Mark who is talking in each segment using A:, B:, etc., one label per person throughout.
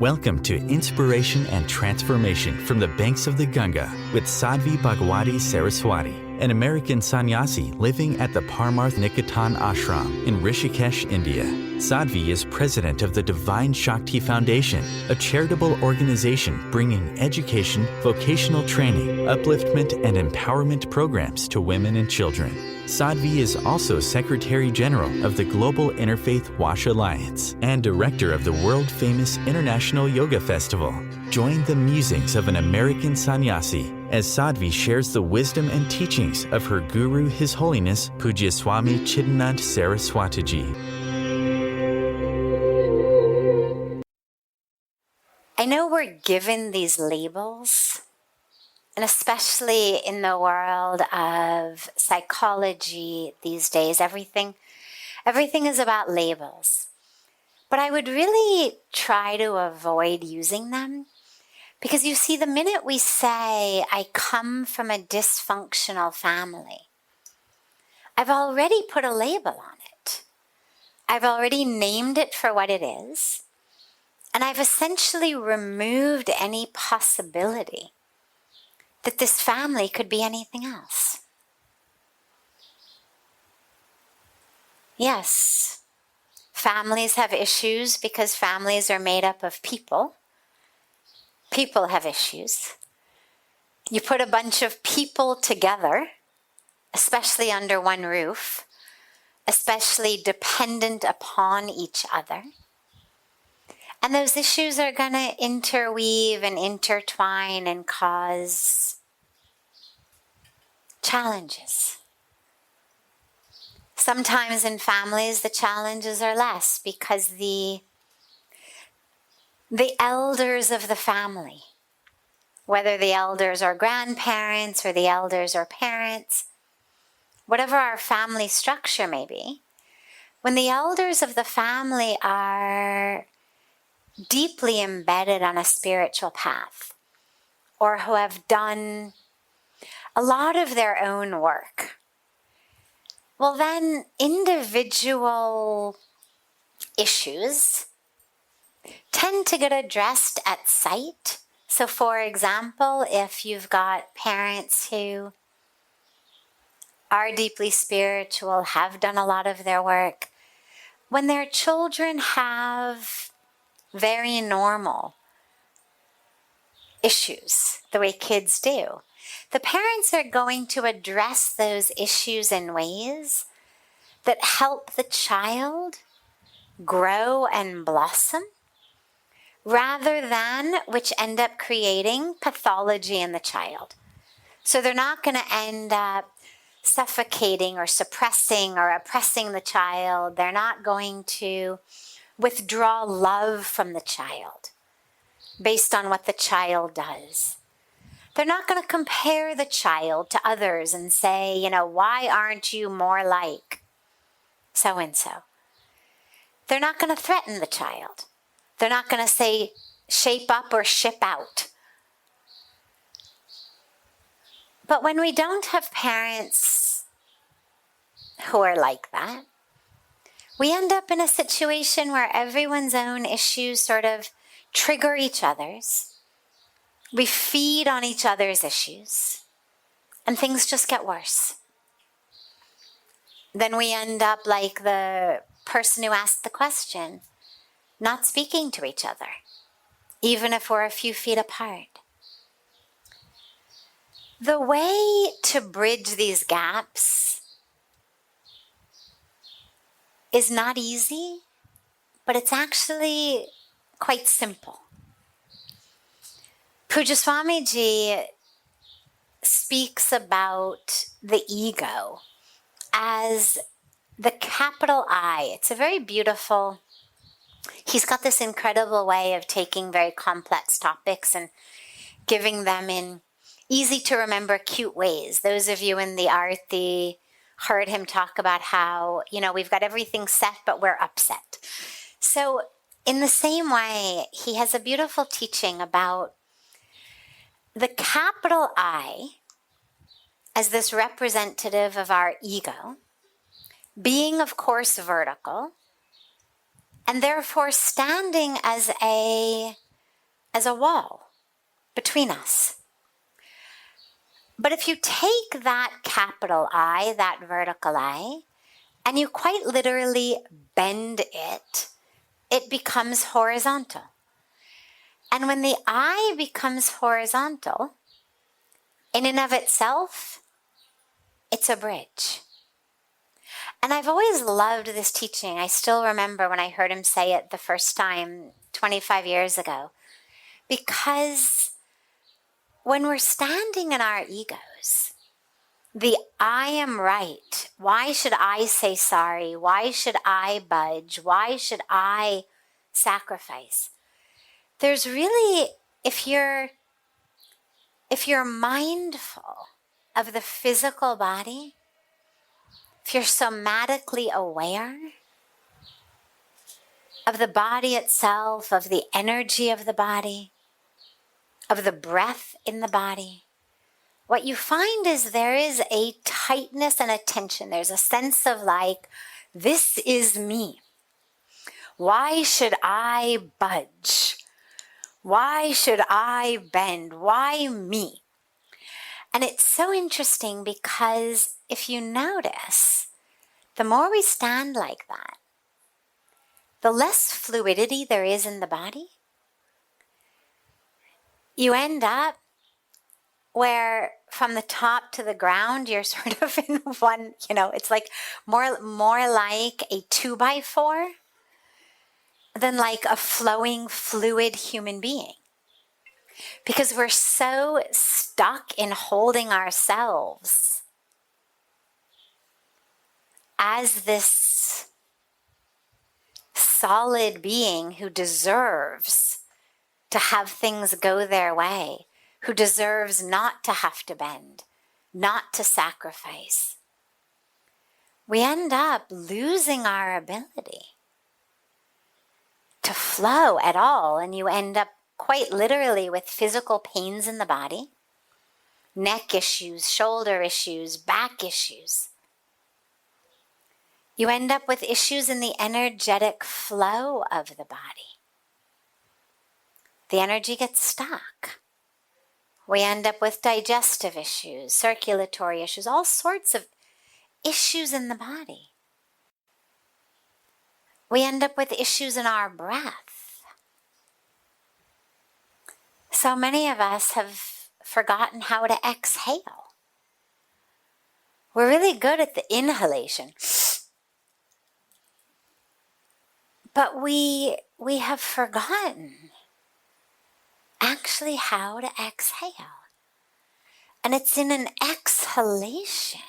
A: Welcome to Inspiration and Transformation from the Banks of the Ganga with Sadhvi Bhagawati Saraswati, an American sannyasi living at the Parmarth Niketan Ashram in Rishikesh, India. Sadhvi is president of the Divine Shakti Foundation, a charitable organization bringing education, vocational training, upliftment, and empowerment programs to women and children. Sadhvi is also Secretary General of the Global Interfaith Wash Alliance and Director of the world-famous International Yoga Festival. Join the musings of an American sannyasi as Sadhvi shares the wisdom and teachings of her guru, His Holiness Pujya Swami Chidanand Saraswatiji.
B: I know we're given these labels, and especially in the world of psychology these days, everything is about labels. But I would really try to avoid using them because you see, the minute we say, I come from a dysfunctional family, I've already put a label on it. I've already named it for what it is. And I've essentially removed any possibility that this family could be anything else. Yes, families have issues because families are made up of people. People have issues. You put a bunch of people together, especially under one roof, especially dependent upon each other. And those issues are going to interweave and intertwine and cause challenges. Sometimes in families, the challenges are less because the elders of the family, whether the elders are grandparents or the elders are parents, whatever our family structure may be, when the elders of the family are deeply embedded on a spiritual path, or who have done a lot of their own work, well then individual issues tend to get addressed at sight. So for example, if you've got parents who are deeply spiritual, have done a lot of their work, when their children have very normal issues, the way kids do, the parents are going to address those issues in ways that help the child grow and blossom, rather than which end up creating pathology in the child. So they're not going to end up suffocating or suppressing or oppressing the child. They're not going to withdraw love from the child based on what the child does. They're not going to compare the child to others and say, why aren't you more like so-and-so? They're not going to threaten the child. They're not going to say, shape up or ship out. But when we don't have parents who are like that, we end up in a situation where everyone's own issues sort of trigger each other's. We feed on each other's issues, and things just get worse. Then we end up like the person who asked the question, not speaking to each other, even if we're a few feet apart. The way to bridge these gaps is not easy, but it's actually quite simple. Pujya Swamiji speaks about the ego as the capital I. It's a very beautiful, he's got this incredible way of taking very complex topics and giving them in easy to remember, cute ways. Those of you in the Aarti heard him talk about how, we've got everything set, but we're upset. So in the same way, he has a beautiful teaching about the capital I as this representative of our ego, being, of course, vertical, and therefore standing as a as a wall between us. But if you take that capital I, that vertical I, and you quite literally bend it, it becomes horizontal. And when the I becomes horizontal, in and of itself, it's a bridge. And I've always loved this teaching. I still remember when I heard him say it the first time 25 years ago. Because when we're standing in our egos, the I am right. Why should I say sorry? Why should I budge? Why should I sacrifice? There's really, if you're mindful of the physical body, if you're somatically aware of the body itself, of the energy of the body, of the breath in the body, what you find is there is a tightness and a tension. There's a sense of like, this is me. Why should I budge? Why should I bend? Why me? And it's so interesting because if you notice, the more we stand like that, the less fluidity there is in the body. You end up where from the top to the ground, you're sort of in one, it's like more like a 2x4 than like a flowing, fluid human being. Because we're so stuck in holding ourselves as this solid being who deserves to have things go their way, who deserves not to have to bend, not to sacrifice. We end up losing our ability to flow at all, and you end up quite literally with physical pains in the body, neck issues, shoulder issues, back issues. You end up with issues in the energetic flow of the body. The energy gets stuck. We end up with digestive issues, circulatory issues, all sorts of issues in the body. We end up with issues in our breath. So many of us have forgotten how to exhale. We're really good at the inhalation. But we have forgotten actually how to exhale. And it's in an exhalation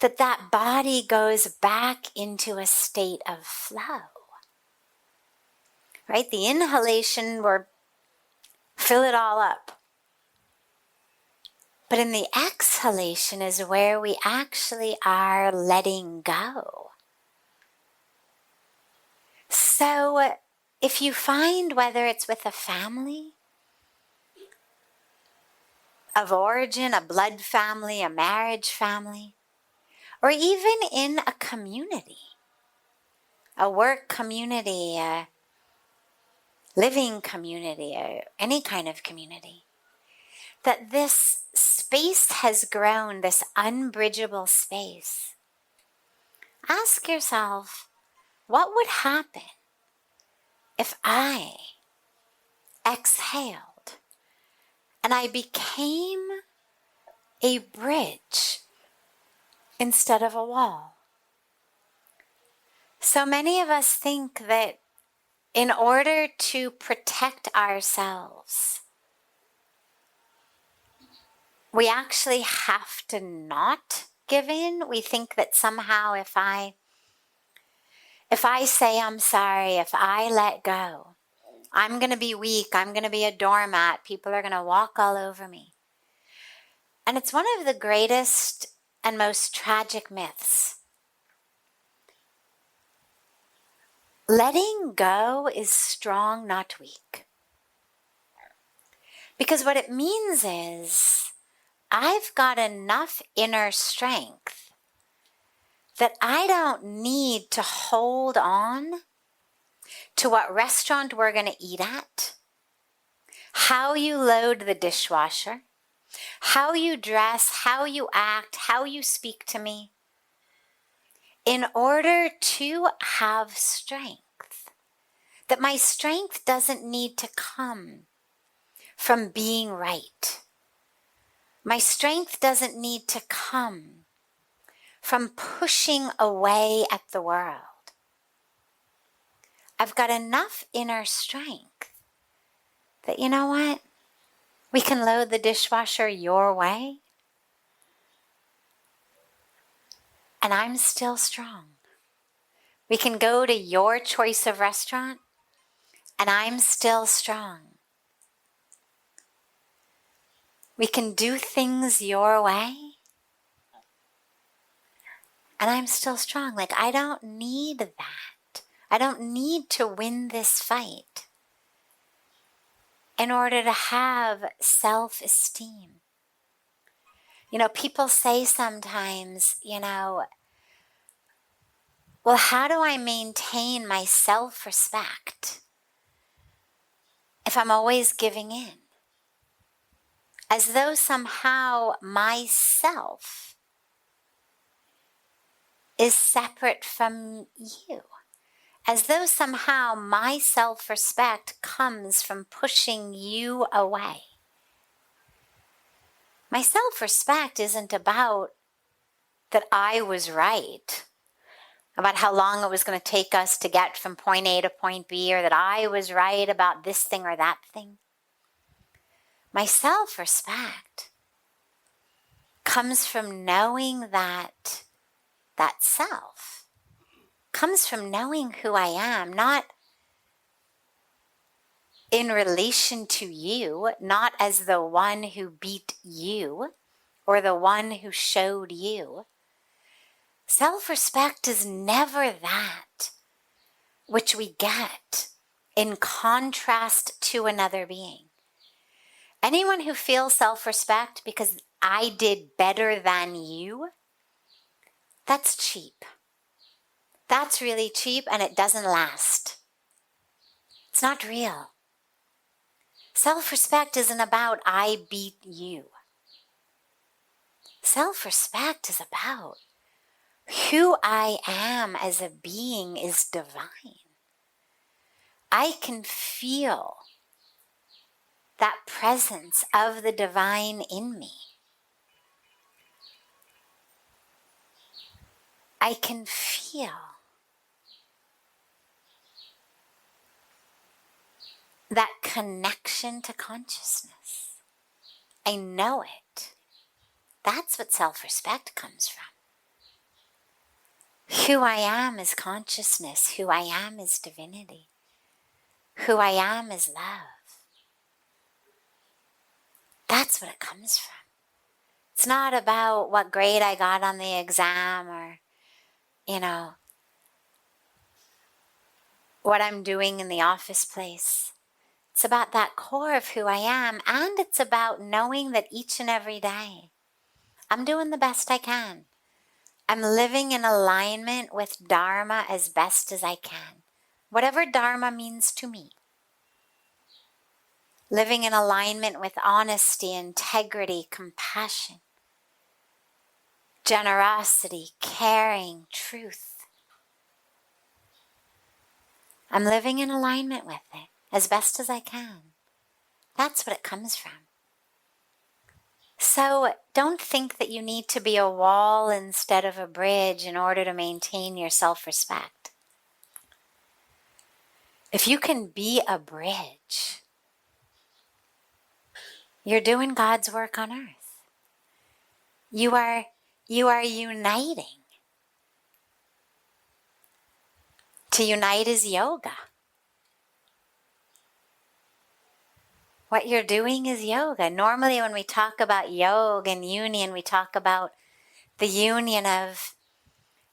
B: that body goes back into a state of flow. Right? The inhalation, we're fill it all up. But in the exhalation is where we actually are letting go. So if you find, whether it's with a family of origin, a blood family, a marriage family, or even in a community, a work community, a living community, or any kind of community, that this space has grown, this unbridgeable space. Ask yourself, what would happen if I exhaled and I became a bridge instead of a wall? So many of us think that in order to protect ourselves, we actually have to not give in. We think that somehow if I say I'm sorry, if I let go, I'm going to be weak, I'm going to be a doormat, people are going to walk all over me. And it's one of the greatest and most tragic myths. Letting go is strong, not weak. Because what it means is I've got enough inner strength that I don't need to hold on to what restaurant we're going to eat at, how you load the dishwasher, how you dress, how you act, how you speak to me, in order to have strength. That my strength doesn't need to come from being right. My strength doesn't need to come from pushing away at the world. I've got enough inner strength that, you know what? We can load the dishwasher your way, and I'm still strong. We can go to your choice of restaurant, and I'm still strong. We can do things your way, and I'm still strong. Like, I don't need that. I don't need to win this fight in order to have self-esteem. You know, people say sometimes, well, how do I maintain my self-respect if I'm always giving in? As though somehow myself is separate from you. As though somehow my self-respect comes from pushing you away. My self-respect isn't about that I was right, about how long it was going to take us to get from point A to point B, or that I was right about this thing or that thing. My self-respect comes from knowing that self, comes from knowing who I am, not in relation to you, not as the one who beat you or the one who showed you. Self-respect is never that which we get in contrast to another being. Anyone who feels self-respect because I did better than you, that's cheap. That's really cheap, and it doesn't last. It's not real. Self-respect isn't about I beat you. Self-respect is about who I am as a being is divine. I can feel that presence of the divine in me. I can feel that connection to consciousness. I know it. That's what self-respect comes from. Who I am is consciousness. Who I am is divinity. Who I am is love. That's what it comes from. It's not about what grade I got on the exam or, what I'm doing in the office place. It's about that core of who I am, and it's about knowing that each and every day I'm doing the best I can. I'm living in alignment with dharma as best as I can. Whatever dharma means to me. Living in alignment with honesty, integrity, compassion, generosity, caring, truth. I'm living in alignment with it as best as I can. That's what it comes from. So don't think that you need to be a wall instead of a bridge in order to maintain your self-respect. If you can be a bridge, you're doing God's work on earth. You are uniting. To unite is yoga. What you're doing is yoga. Normally when we talk about yoga and union, we talk about the union of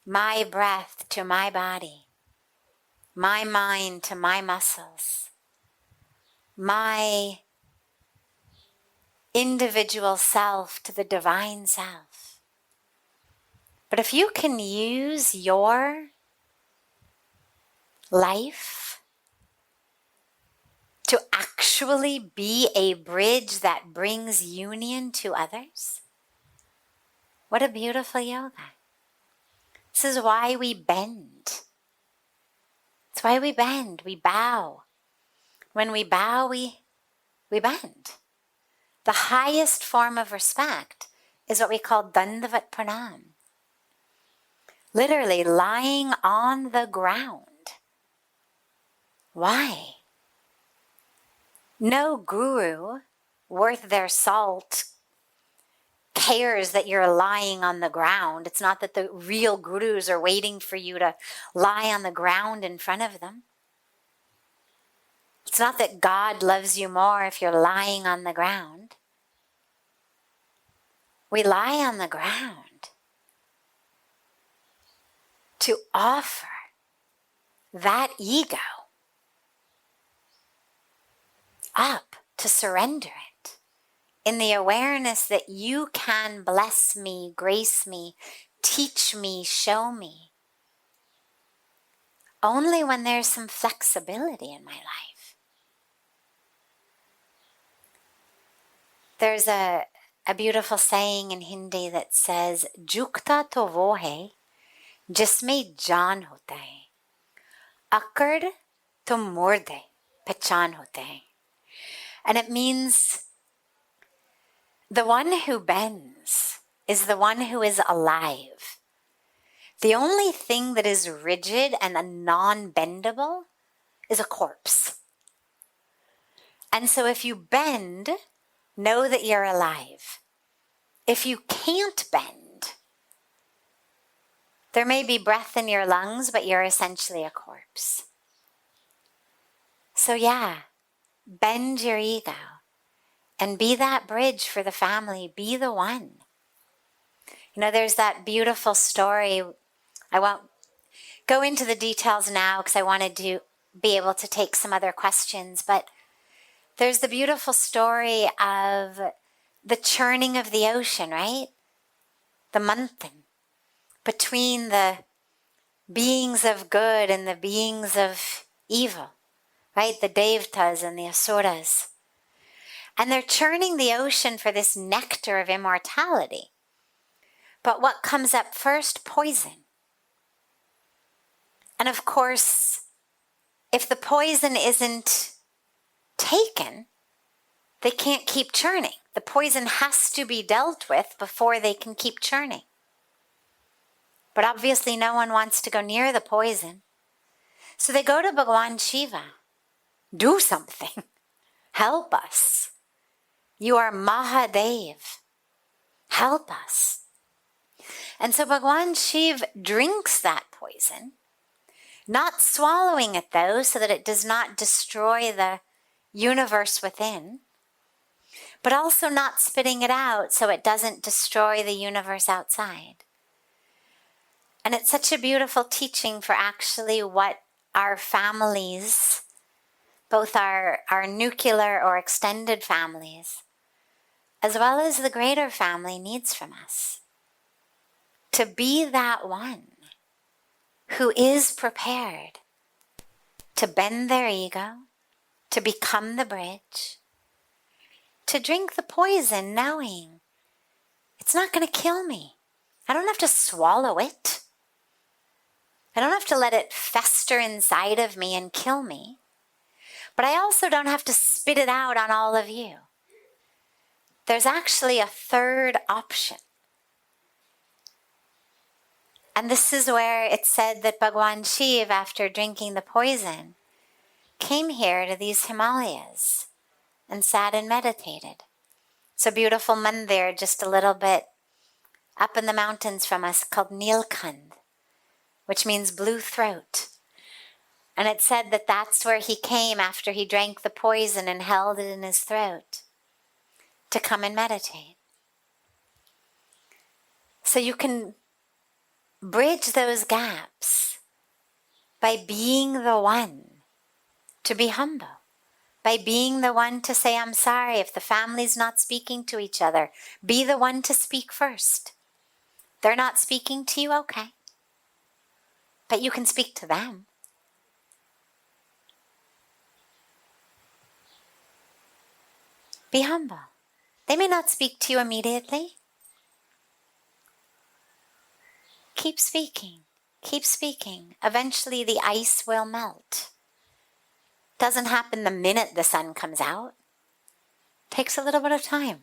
B: my breath to my body, my mind to my muscles, my individual self to the divine self. But if you can use your life to actually be a bridge that brings union to others? What a beautiful yoga. This is why we bend. It's why we bend, we bow. When we bow, we bend. The highest form of respect is what we call Dandavat Pranam. Literally lying on the ground. Why? No guru worth their salt cares that you're lying on the ground. It's not that the real gurus are waiting for you to lie on the ground in front of them. It's not that God loves you more if you're lying on the ground. We lie on the ground to offer that ego up, to surrender it, in the awareness that you can bless me, grace me, teach me, show me, only when there's some flexibility in my life. There's a beautiful saying in Hindi that says, Jukta to wo hai, jisme jaan hota hai. Akkad to murde, pehchan hote hai. And it means the one who bends is the one who is alive. The only thing that is rigid and non-bendable is a corpse. And so if you bend, know that you're alive. If you can't bend, there may be breath in your lungs, but you're essentially a corpse. So yeah, bend your ego and be that bridge for the family. Be the one. You know, there's that beautiful story. I won't go into the details now because I wanted to be able to take some other questions, but there's the beautiful story of the churning of the ocean, right? The manthan between the beings of good and the beings of evil, right? The devtas and the asuras. And they're churning the ocean for this nectar of immortality. But what comes up first? Poison. And of course, if the poison isn't taken, they can't keep churning. The poison has to be dealt with before they can keep churning. But obviously no one wants to go near the poison. So they go to Bhagawan Shiva. Do something. Help us. You are Mahadev. Help us. And so Bhagawan Shiva drinks that poison, not swallowing it though, so that it does not destroy the universe within, but also not spitting it out so it doesn't destroy the universe outside. And it's such a beautiful teaching for actually what our families, both our nuclear or extended families, as well as the greater family, needs from us. To be that one who is prepared to bend their ego, to become the bridge, to drink the poison knowing it's not going to kill me. I don't have to swallow it. I don't have to let it fester inside of me and kill me. But I also don't have to spit it out on all of you. There's actually a third option. And this is where it's said that Bhagawan Shiva, after drinking the poison, came here to these Himalayas and sat and meditated. It's a beautiful mandir just a little bit up in the mountains from us called Nilkand, which means blue throat. And it said that that's where he came after he drank the poison and held it in his throat to come and meditate. So you can bridge those gaps by being the one to be humble, by being the one to say, I'm sorry if the family's not speaking to each other. Be the one to speak first. They're not speaking to you, okay. But you can speak to them. Be humble. They may not speak to you immediately. Keep speaking. Keep speaking. Eventually the ice will melt. Doesn't happen the minute the sun comes out. Takes a little bit of time.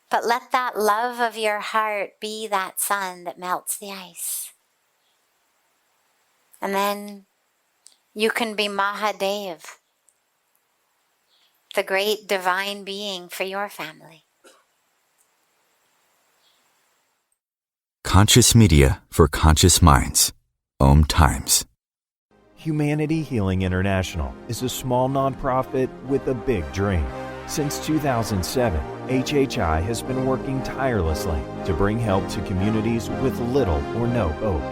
B: But let that love of your heart be that sun that melts the ice. And then you can be Mahadev, the great divine being for your family.
A: Conscious media for conscious minds. OMTimes.
C: Humanity Healing International is a small nonprofit with a big dream. Since 2007, HHI has been working tirelessly to bring help to communities with little or no hope.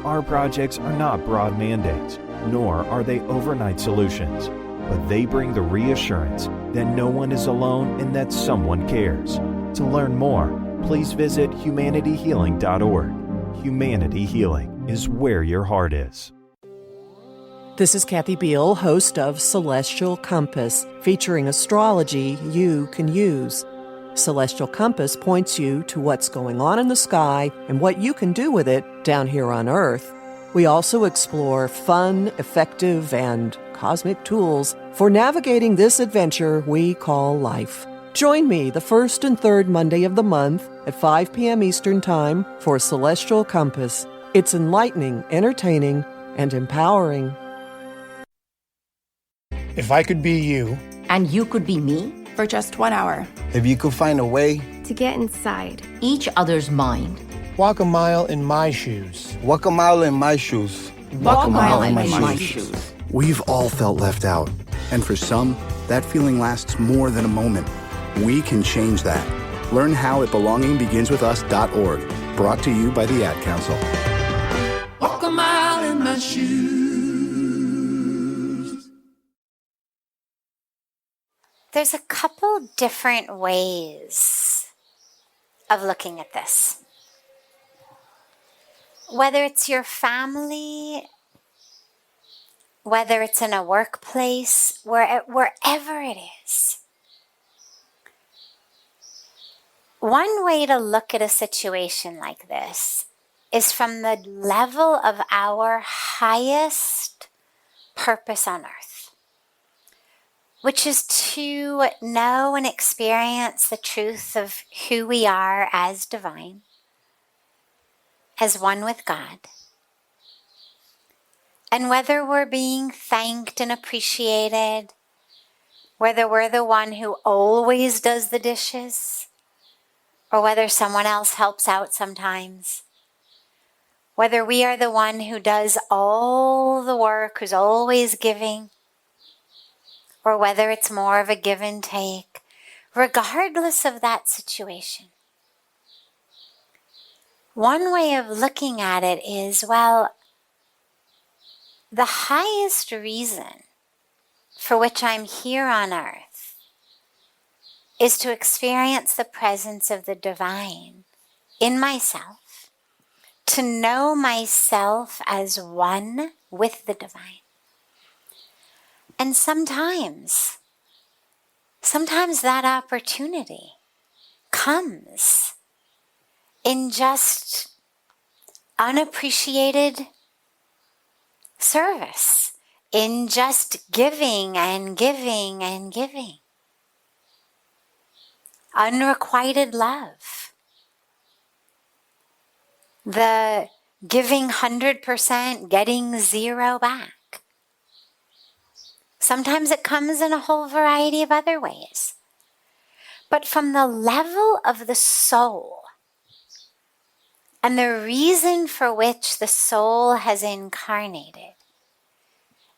C: Our projects are not broad mandates, nor are they overnight solutions, but they bring the reassurance that no one is alone and that someone cares. To learn more, please visit humanityhealing.org. Humanity Healing is where your heart is.
D: This is Kathy Beal, host of Celestial Compass, featuring astrology you can use. Celestial Compass points you to what's going on in the sky and what you can do with it down here on Earth. We also explore fun, effective, and cosmic tools for navigating this adventure we call life. Join me the first and third Monday of the month at 5 p.m. Eastern Time for Celestial Compass. It's enlightening, entertaining, and empowering.
E: If I could be you,
F: and you could be me,
G: for just 1 hour.
H: If you could find a way
I: to get inside
F: each other's mind.
E: Walk a mile in my shoes.
H: Walk a mile in my shoes.
F: Walk a mile in my shoes.
J: We've all felt left out. And for some, that feeling lasts more than a moment. We can change that. Learn how at belongingbeginswithus.org. Brought to you by the Ad Council.
K: Walk a mile in my shoes.
B: There's a couple different ways of looking at this. Whether it's your family, whether it's in a workplace, wherever it is. One way to look at a situation like this is from the level of our highest purpose on earth, which is to know and experience the truth of who we are as divine, as one with God. And whether we're being thanked and appreciated, whether we're the one who always does the dishes, or whether someone else helps out sometimes, whether we are the one who does all the work, who's always giving, or whether it's more of a give and take, regardless of that situation. One way of looking at it is, well, the highest reason for which I'm here on earth is to experience the presence of the divine in myself, to know myself as one with the divine. And sometimes that opportunity comes in just unappreciated service, in just giving and giving and giving. Unrequited love. The giving 100%, getting 0 back. Sometimes it comes in a whole variety of other ways. But from the level of the soul, and the reason for which the soul has incarnated,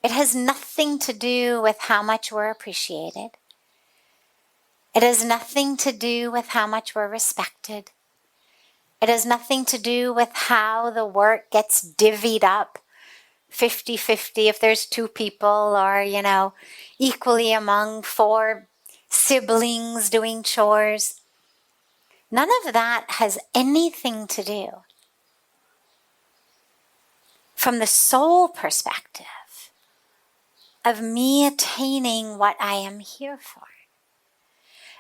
B: it has nothing to do with how much we're appreciated. It has nothing to do with how much we're respected. It has nothing to do with how the work gets divvied up 50-50 if there's 2 people, or, equally among 4 siblings doing chores. None of that has anything to do, from the soul perspective, of me attaining what I am here for.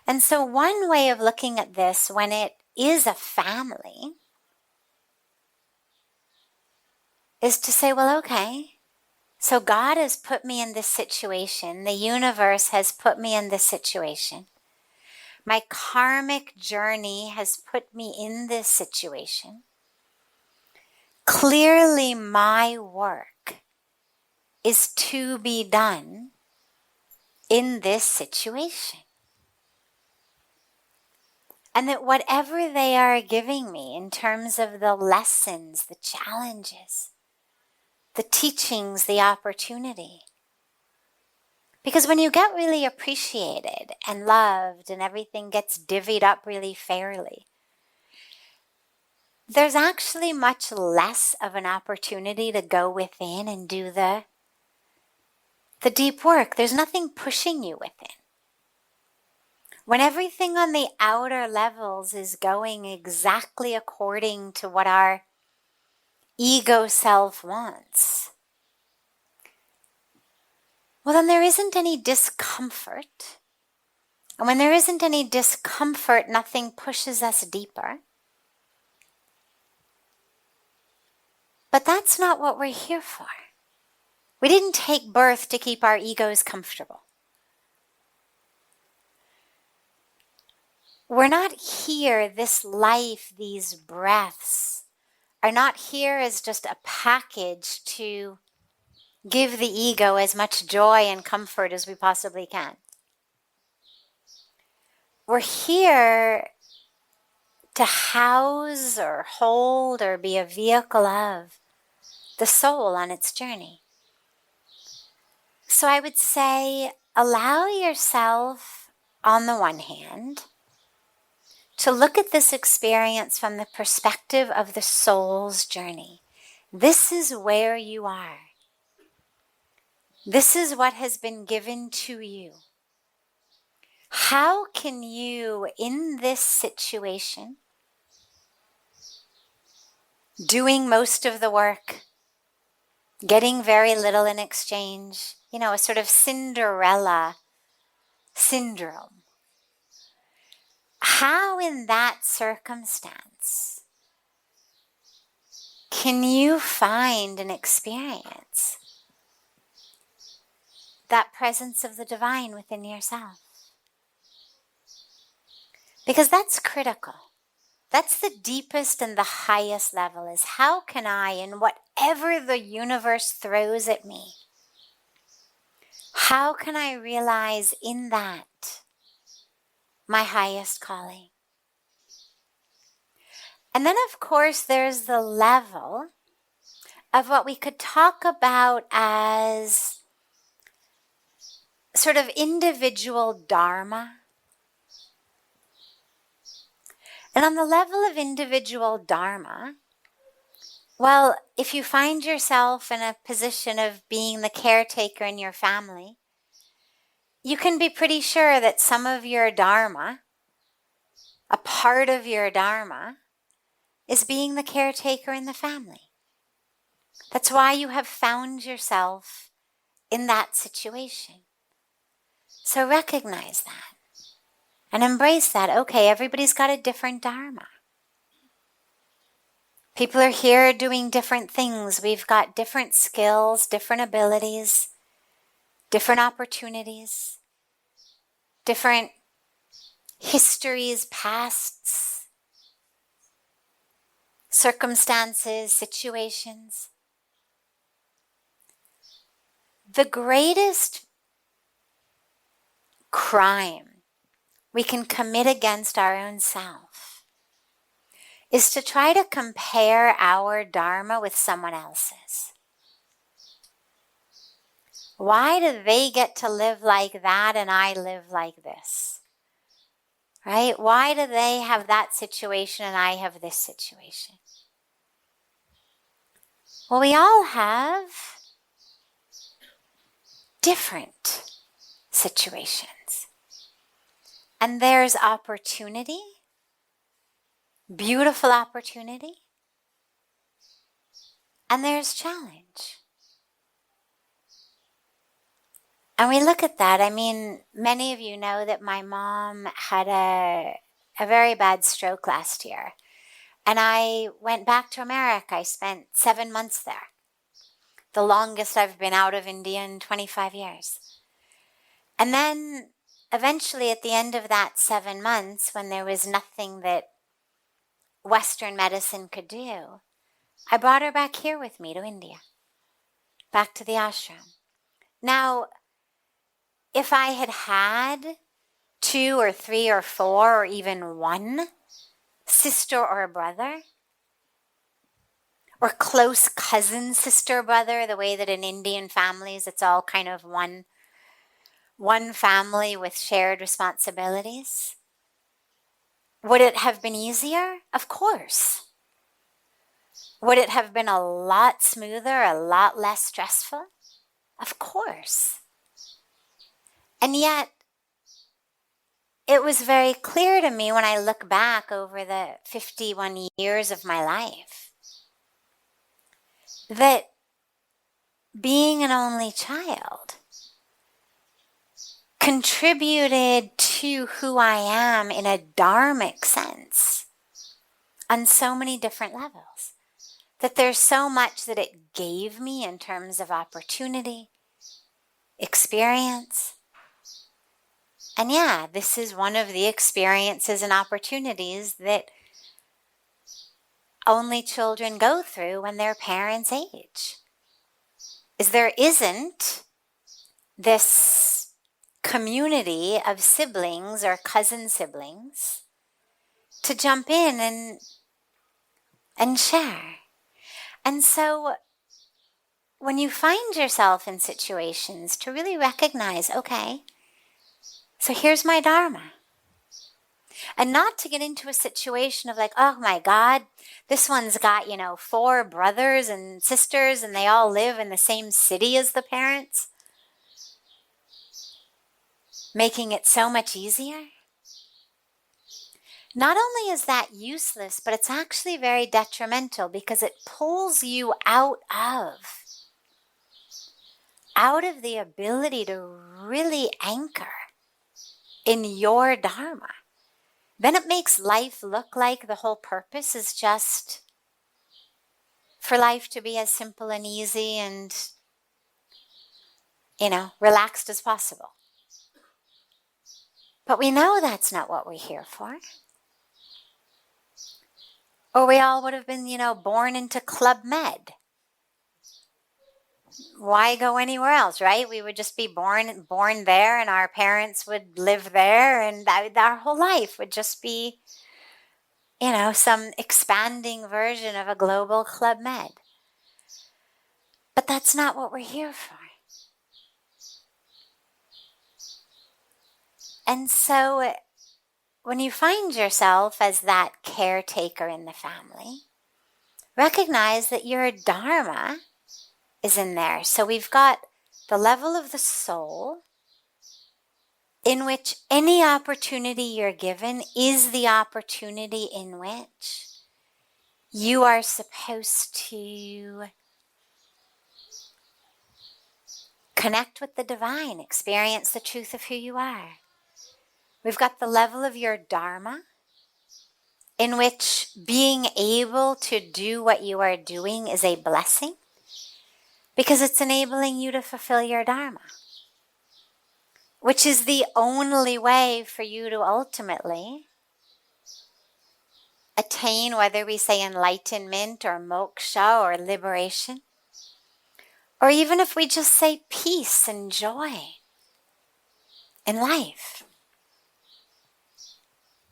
B: And so one way of looking at this when it is a family is to say, well, okay, so God has put me in this situation. The universe has put me in this situation. My karmic journey has put me in this situation. Clearly, my work is to be done in this situation. And that whatever they are giving me in terms of the lessons, the challenges, the teachings, the opportunity. Because when you get really appreciated and loved and everything gets divvied up really fairly, there's actually much less of an opportunity to go within and do the deep work. There's nothing pushing you within. When everything on the outer levels is going exactly according to what our ego self wants, well, then there isn't any discomfort. And when there isn't any discomfort, nothing pushes us deeper. But that's not what we're here for. We didn't take birth to keep our egos comfortable. We're not here, this life, these breaths, are not here as just a package to give the ego as much joy and comfort as we possibly can. We're here to house or hold or be a vehicle of the soul on its journey. So I would say, allow yourself, on the one hand, to look at this experience from the perspective of the soul's journey. This is where you are. This is what has been given to you. How can you, in this situation, doing most of the work, getting very little in exchange, a sort of Cinderella syndrome, how in that circumstance can you find and experience that presence of the divine within yourself? Because that's critical. That's the deepest and the highest level, is how can I, in whatever the universe throws at me, how can I realize in that my highest calling? And then, of course, there's the level of what we could talk about as sort of individual dharma. And on the level of individual dharma, well, if you find yourself in a position of being the caretaker in your family, you can be pretty sure that some of your dharma, a part of your dharma, is being the caretaker in the family. That's why you have found yourself in that situation. So recognize that and embrace that. Okay, everybody's got a different dharma. People are here doing different things. We've got different skills, different abilities, different opportunities, different histories, pasts, circumstances, situations. The greatest crime we can commit against our own self is to try to compare our dharma with someone else's. Why do they get to live like that and I live like this? Right? Why do they have that situation and I have this situation? Well, we all have different situations. And there's opportunity, beautiful opportunity, and there's challenge. And we look at that. I mean, many of you know that my mom had a very bad stroke last year. And I went back to America. I spent 7 months there. The longest I've been out of India in 25 years. And then eventually at the end of that 7 months, when there was nothing that Western medicine could do, I brought her back here with me to India, back to the ashram. Now, if I had had 2 or 3 or 4 or even 1 sister or brother, or close cousin, sister, brother, the way that in Indian families it's all kind of one family with shared responsibilities, would it have been easier? Of course. Would it have been a lot smoother, a lot less stressful? Of course. And yet, it was very clear to me when I look back over the 51 years of my life that being an only child contributed to who I am in a dharmic sense on so many different levels. That there's so much that it gave me in terms of opportunity, experience. And yeah, this is one of the experiences and opportunities that only children go through when they're parents' age. Is there isn't this community of siblings or cousin siblings to jump in and share. And so when you find yourself in situations to really recognize, okay, so here's my dharma. And not to get into a situation of like, oh my God, this one's got, 4 brothers and sisters and they all live in the same city as the parents, making it so much easier. Not only is that useless, but it's actually very detrimental because it pulls you out of the ability to really anchor in your dharma. Then it makes life look like the whole purpose is just for life to be as simple and easy and, relaxed as possible. But we know that's not what we're here for. Or we all would have been, born into Club Med. Why go anywhere else, right? We would just be born there and our parents would live there and our whole life would just be, some expanding version of a global Club Med. But that's not what we're here for. And so when you find yourself as that caretaker in the family, recognize that your dharma is in there. So we've got the level of the soul in which any opportunity you're given is the opportunity in which you are supposed to connect with the divine, experience the truth of who you are. We've got the level of your dharma in which being able to do what you are doing is a blessing because it's enabling you to fulfill your dharma, which is the only way for you to ultimately attain, whether we say enlightenment or moksha or liberation, or even if we just say peace and joy in life.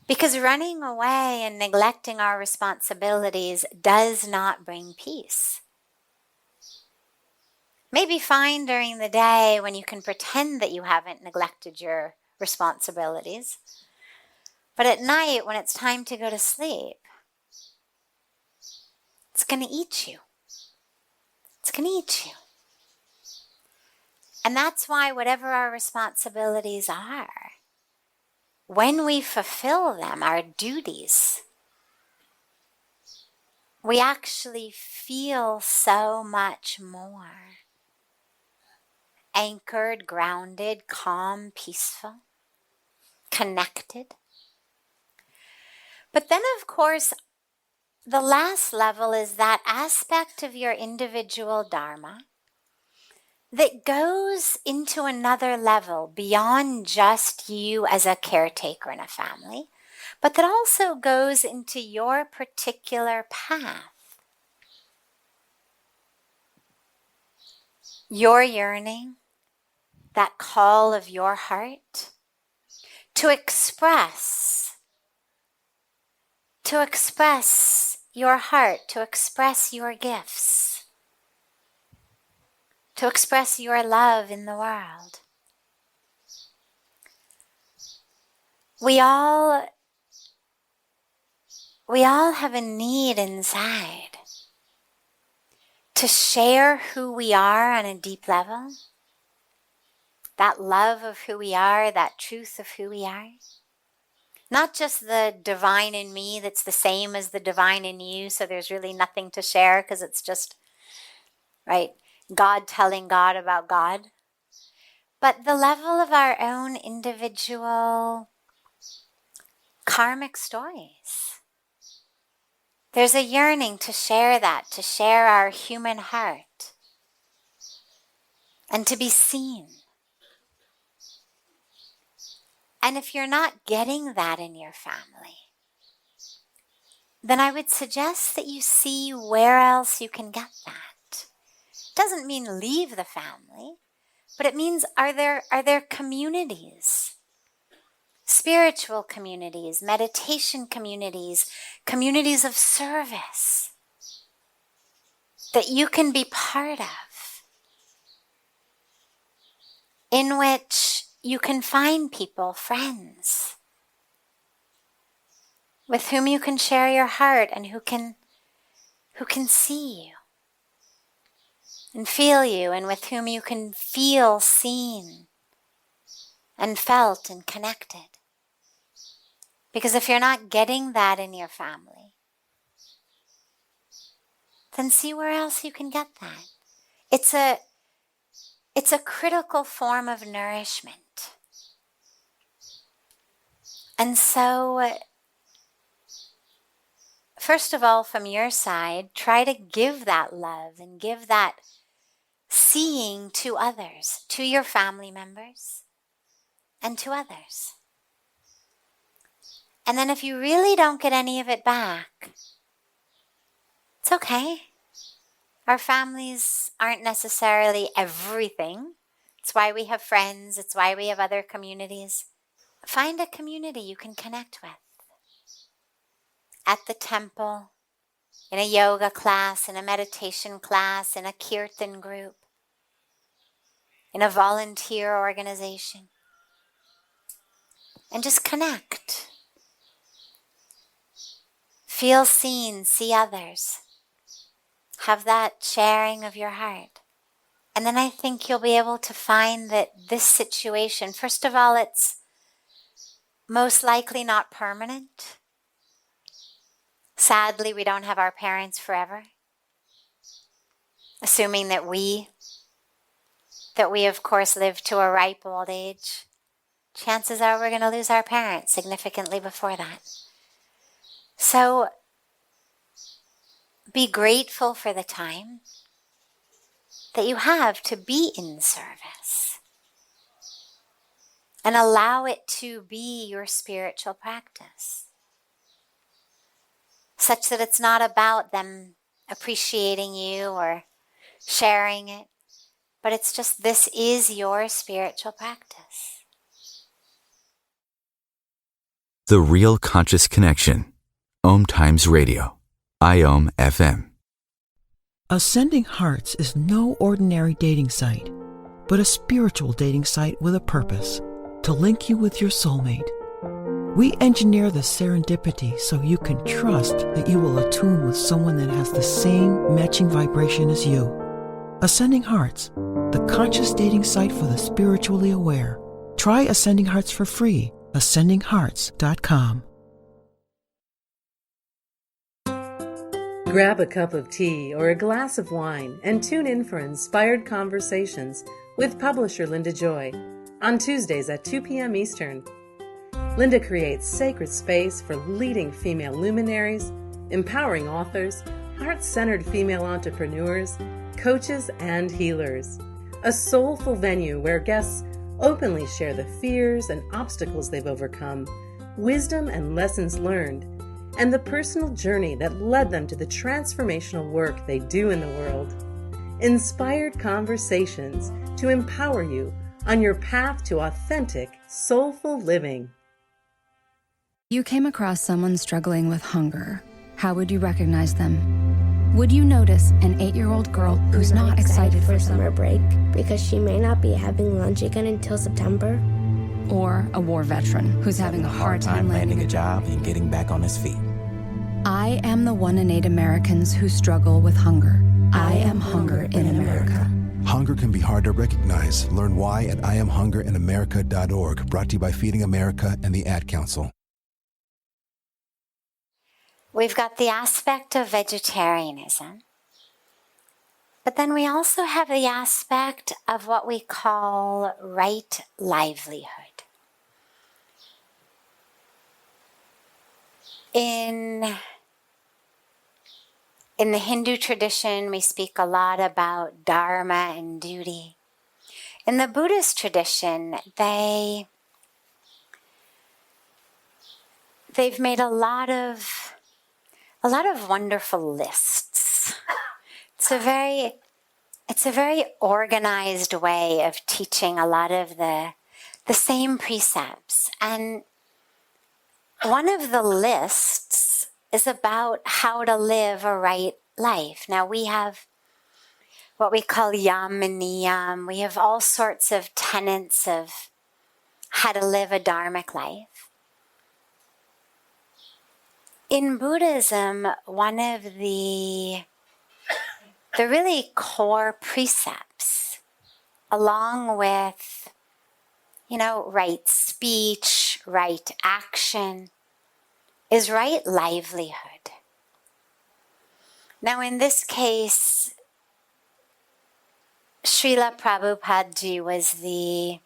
B: Because running away and neglecting our responsibilities does not bring peace. Maybe fine during the day when you can pretend that you haven't neglected your responsibilities. But at night, when it's time to go to sleep, it's going to eat you. It's going to eat you. And that's why whatever our responsibilities are, when we fulfill them, our duties, we actually feel so much more. anchored, grounded, calm, peaceful, connected. But then, of course, the last level is that aspect of your individual dharma that goes into another level beyond just you as a caretaker in a family, but that also goes into your particular path. Your yearning, that call of your heart to express your heart, to express your gifts, to express your love in the world. We all have a need inside to share who we are on a deep level, that love of who we are, that truth of who we are. Not just the divine in me that's the same as the divine in you, so there's really nothing to share because it's just, right, God telling God about God. But the level of our own individual karmic stories. There's a yearning to share that, to share our human heart, and to be seen. And if you're not getting that in your family, then I would suggest that you see where else you can get that. Doesn't mean leave the family, but it means are there communities, spiritual communities, meditation communities, communities of service that you can be part of, in which you can find people, friends, with whom you can share your heart and who can see you and feel you, and with whom you can feel seen and felt and connected. Because if you're not getting that in your family, then see where else you can get that. It's a critical form of nourishment. And so, first of all, from your side, try to give that love and give that seeing to others, to your family members, and to others. And then if you really don't get any of it back, it's okay. Our families aren't necessarily everything. It's why we have friends. It's why we have other communities. Find a community you can connect with. At the temple, in a yoga class, in a meditation class, in a kirtan group, in a volunteer organization. And just connect. Feel seen, see others. Have that sharing of your heart. And then I think you'll be able to find that this situation, first of all, it's most likely not permanent. Sadly, we don't have our parents forever. Assuming that we of course live to a ripe old age, chances are we're going to lose our parents significantly before that. So be grateful for the time that you have to be in service. And allow it to be your spiritual practice. Such that it's not about them appreciating you or sharing it, but it's just this is your spiritual practice.
A: The Real Conscious Connection. OMTimes Radio. IOM FM.
G: Ascending Hearts is no ordinary dating site, but a spiritual dating site with a purpose, to link you with your soulmate. We engineer the serendipity so you can trust that you will attune with someone that has the same matching vibration as you. Ascending Hearts, the conscious dating site for the spiritually aware. Try Ascending Hearts for free. AscendingHearts.com.
I: Grab a cup of tea or a glass of wine and tune in for Inspired Conversations with publisher Linda Joy on Tuesdays at 2 p.m. Eastern. Linda creates sacred space for leading female luminaries, empowering authors, heart-centered female entrepreneurs, coaches, and healers. A soulful venue where guests openly share the fears and obstacles they've overcome, wisdom and lessons learned, and the personal journey that led them to the transformational work they do in the world. Inspired Conversations to empower you on your path to authentic, soulful living.
L: You came across someone struggling with hunger. How would you recognize them? Would you notice an 8-year-old girl who's not excited for summer break
M: because she may not be having lunch again until September?
L: Or a war veteran who's having a hard time landing a job
N: and getting back on his feet?
L: I am the 1 in 8 Americans who struggle with hunger. I am hunger in America.
O: Hunger can be hard to recognize. Learn why at IamHungerInAmerica.org. Brought to you by Feeding America and the Ad Council.
B: We've got the aspect of vegetarianism, but then we also have the aspect of what we call right livelihood. In the Hindu tradition, we speak a lot about dharma and duty. In the Buddhist tradition, they've made a lot of wonderful lists. It's a very organized way of teaching a lot of the same precepts. And one of the lists is about how to live a right life. Now we have what we call yam and niyam. We have all sorts of tenets of how to live a dharmic life. In Buddhism, one of the really core precepts, along with, right speech, right action, is right livelihood. Now, in this case, Srila Prabhupada was the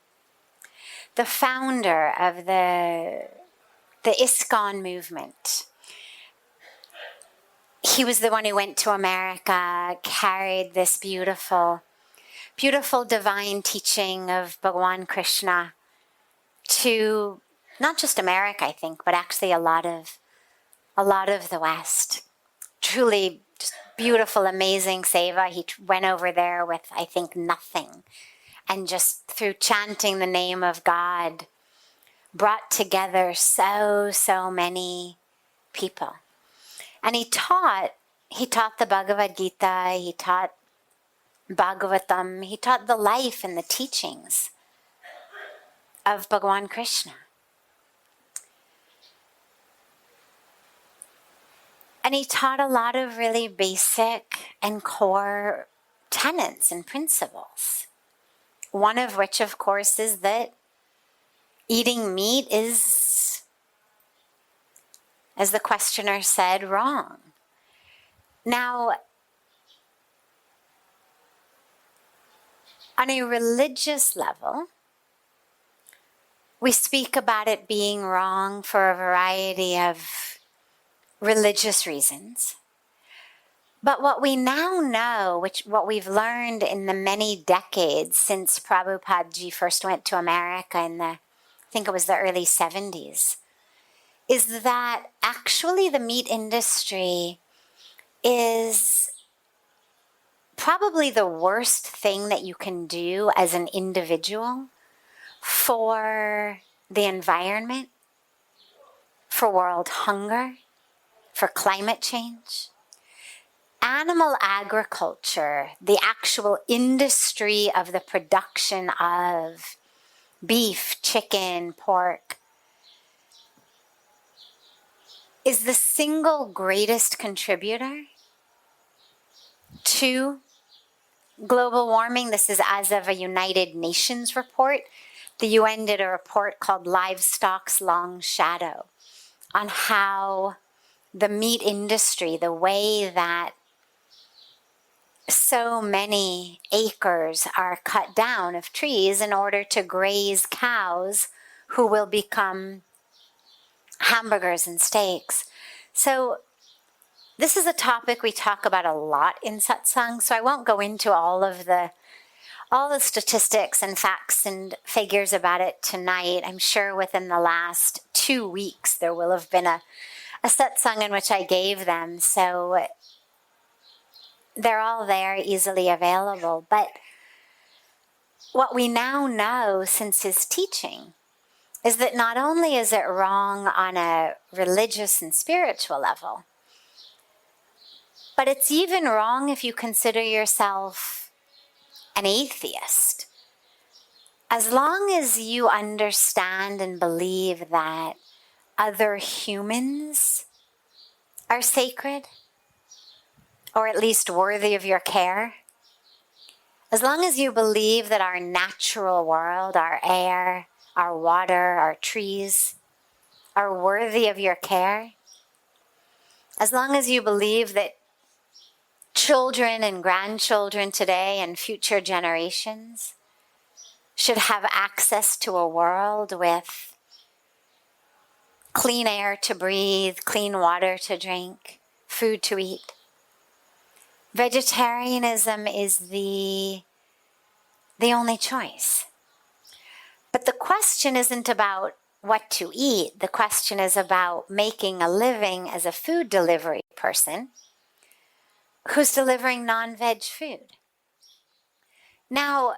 B: founder of the ISKCON movement. He was the one who went to America, carried this beautiful, beautiful divine teaching of Bhagawan Krishna to not just America, I think, but actually a lot of the West. Truly just beautiful, amazing seva. He went over there with, I think, nothing. And just through chanting the name of God, brought together so many people. And he taught the Bhagavad Gita, he taught Bhagavatam, he taught the life and the teachings of Bhagawan Krishna. And he taught a lot of really basic and core tenets and principles. One of which, of course, is that eating meat is, as the questioner said, wrong. Now, on a religious level, we speak about it being wrong for a variety of religious reasons. But what we now know, what we've learned in the many decades since Prabhupada Ji first went to America in I think it was the early 70s, is that actually the meat industry is probably the worst thing that you can do as an individual for the environment, for world hunger, for climate change. Animal agriculture, the actual industry of the production of beef, chicken, pork, is the single greatest contributor to global warming. This is as of a United Nations report. The UN did a report called Livestock's Long Shadow on how the meat industry, the way that so many acres are cut down of trees in order to graze cows who will become hamburgers and steaks. So this is a topic we talk about a lot in Satsang, so I won't go into all the statistics and facts and figures about it tonight. I'm sure within the last 2 weeks there will have been a Satsang in which I gave them, so they're all there, easily available. But what we now know since his teaching is that not only is it wrong on a religious and spiritual level, but it's even wrong if you consider yourself an atheist. As long as you understand and believe that other humans are sacred, or at least worthy of your care, as long as you believe that our natural world, our air, our water, our trees are worthy of your care, as long as you believe that children and grandchildren today and future generations should have access to a world with clean air to breathe, clean water to drink, food to eat, vegetarianism is the only choice. But the question isn't about what to eat. The question is about making a living as a food delivery person who's delivering non-veg food. Now,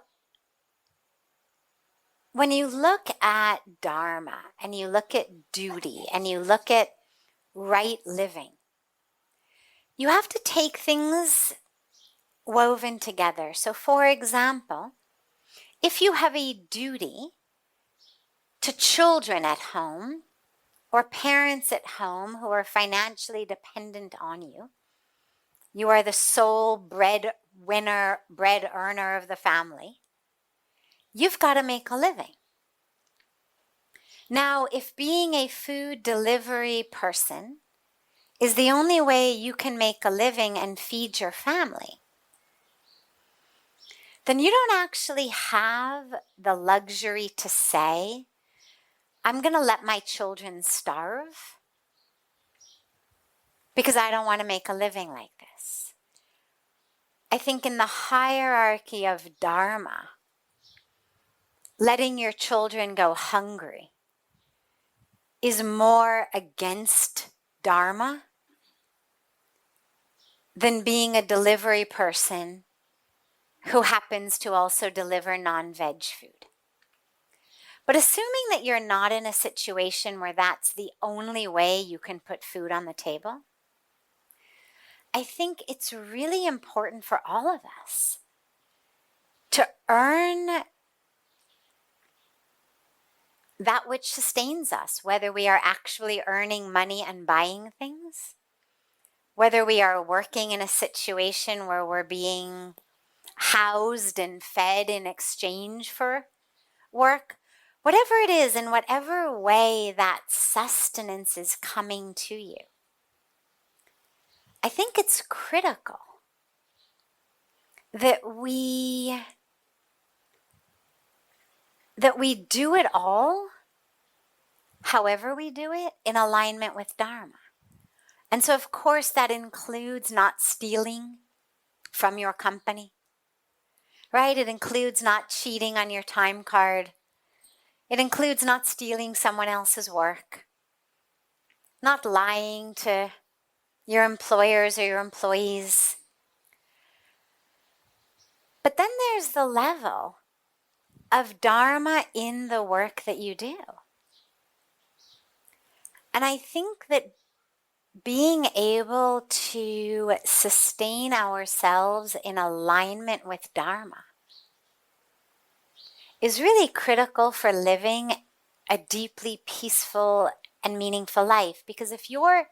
B: when you look at dharma and you look at duty and you look at right living, you have to take things woven together. So, for example, if you have a duty to children at home or parents at home who are financially dependent on you, you are the sole bread earner of the family, you've got to make a living. Now, if being a food delivery person is the only way you can make a living and feed your family, then you don't actually have the luxury to say, I'm going to let my children starve because I don't want to make a living like this. I think in the hierarchy of dharma, letting your children go hungry is more against dharma than being a delivery person who happens to also deliver non-veg food. But assuming that you're not in a situation where that's the only way you can put food on the table, I think it's really important for all of us to earn that which sustains us, whether we are actually earning money and buying things, whether we are working in a situation where we're being housed and fed in exchange for work, whatever it is, in whatever way that sustenance is coming to you. I think it's critical that we do it all, however we do it, in alignment with dharma. And so, of course, that includes not stealing from your company, right? It includes not cheating on your time card. It includes not stealing someone else's work, not lying to your employers or your employees. But then there's the level of dharma in the work that you do. And I think that being able to sustain ourselves in alignment with dharma is really critical for living a deeply peaceful and meaningful life. Because if you're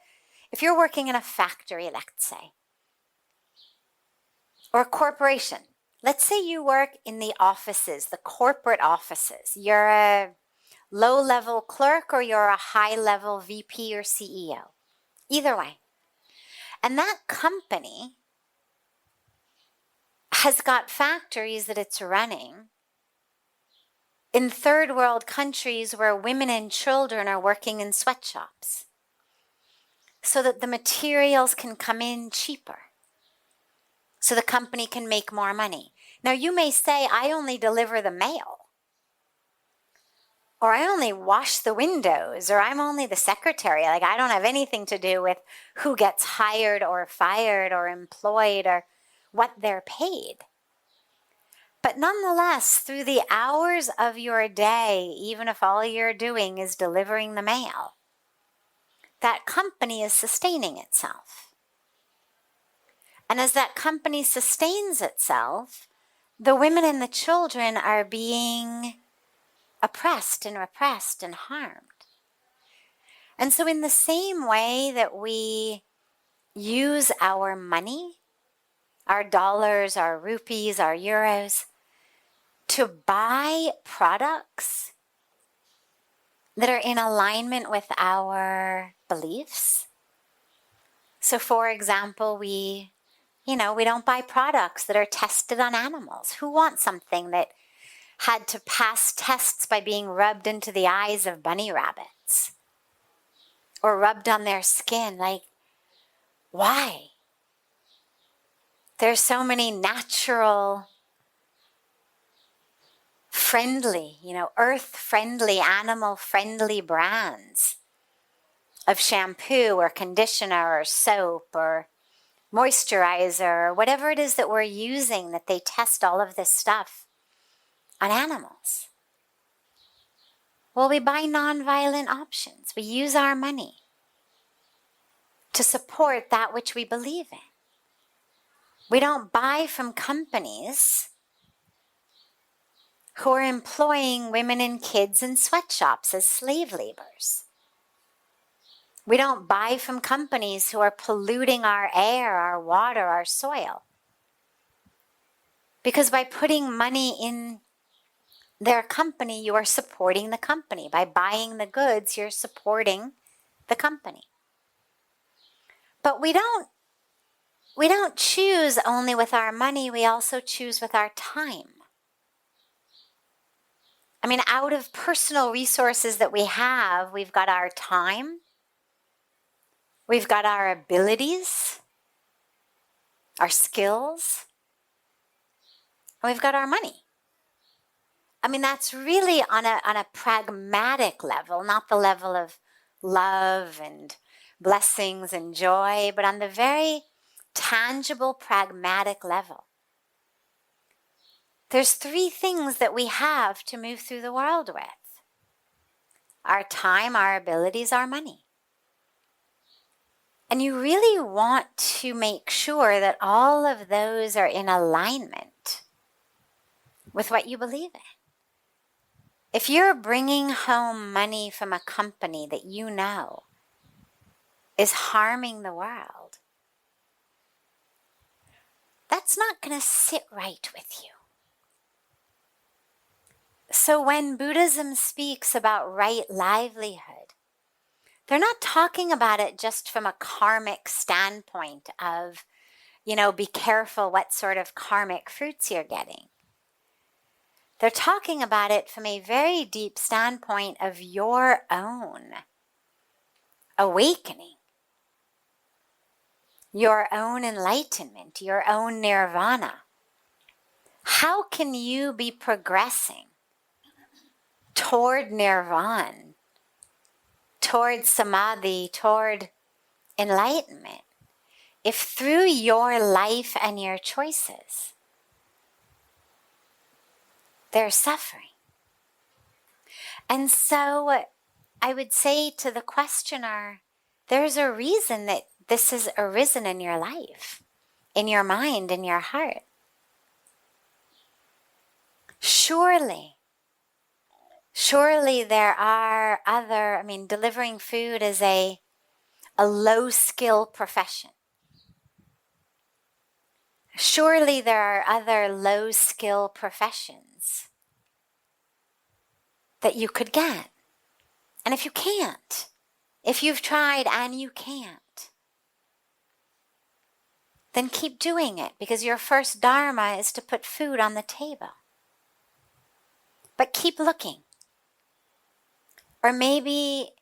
B: working in a factory, let's say, or a corporation, let's say you work in the offices, the corporate offices, you're a low-level clerk or you're a high-level VP or CEO. Either way. And that company has got factories that it's running in third world countries where women and children are working in sweatshops so that the materials can come in cheaper, so the company can make more money. Now you may say, I only deliver the mail, or I only wash the windows, or I'm only the secretary. Like, I don't have anything to do with who gets hired or fired or employed or what they're paid. But nonetheless, through the hours of your day, even if all you're doing is delivering the mail, that company is sustaining itself. And as that company sustains itself, the women and the children are being oppressed and repressed and harmed. And so in the same way that we use our money, our dollars, our rupees, our euros, to buy products that are in alignment with our beliefs. So for example, we don't buy products that are tested on animals. Who wants something that had to pass tests by being rubbed into the eyes of bunny rabbits or rubbed on their skin? Like, why? There's so many natural, friendly, earth-friendly, animal-friendly brands of shampoo or conditioner or soap or moisturizer or whatever it is that we're using, that they test all of this stuff on animals. Well, we buy non-violent options. We use our money to support that which we believe in. We don't buy from companies who are employing women and kids in sweatshops as slave laborers. We don't buy from companies who are polluting our air, our water, our soil. Because by putting money in their company, you are supporting the company. By buying the goods, you're supporting the company. But we don't choose only with our money, we also choose with our time. I mean, out of personal resources that we have, we've got our time, we've got our abilities, our skills, and we've got our money. I mean, that's really on a pragmatic level, not the level of love and blessings and joy, but on the very tangible, pragmatic level. There's three things that we have to move through the world with: our time, our abilities, our money. And you really want to make sure that all of those are in alignment with what you believe in. If you're bringing home money from a company that you know is harming the world, that's not going to sit right with you. So when Buddhism speaks about right livelihood, they're not talking about it just from a karmic standpoint of, be careful what sort of karmic fruits you're getting. They're talking about it from a very deep standpoint of your own awakening, your own enlightenment, your own nirvana. How can you be progressing toward nirvana, toward samadhi, toward enlightenment, if through your life and your choices there's suffering? And so I would say to the questioner, there's a reason that this has arisen in your life, in your mind, in your heart. Surely there are other, delivering food is a low-skill profession. Surely there are other low-skill professions that you could get. And if you can't, if you've tried and you can't, then keep doing it, because your first dharma is to put food on the table. But keep looking. Or maybe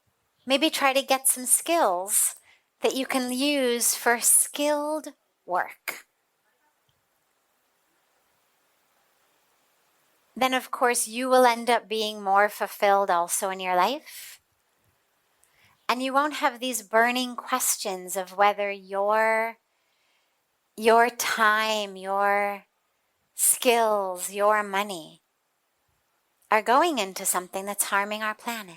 B: try to get some skills that you can use for skilled work. Then, of course, you will end up being more fulfilled also in your life. And you won't have these burning questions of whether your time, your skills, your money are going into something that's harming our planet.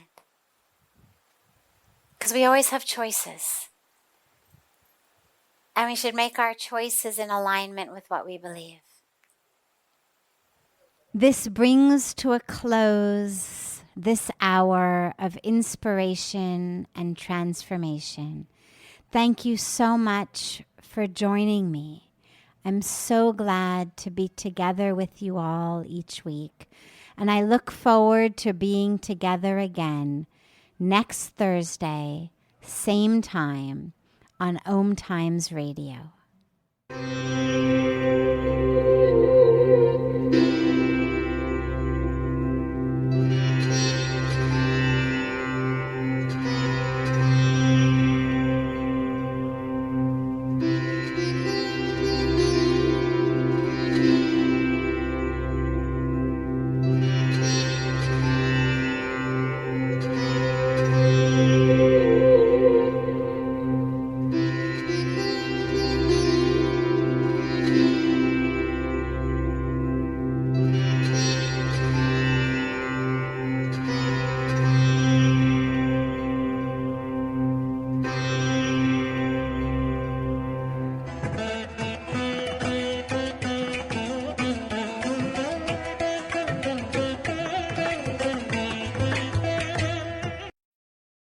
B: Because we always have choices. And we should make our choices in alignment with what we believe. This brings to a close this hour of inspiration and transformation. Thank you so much for joining me. I'm so glad to be together with you all each week. And I look forward to being together again next Thursday, same time, on OMTimes Radio.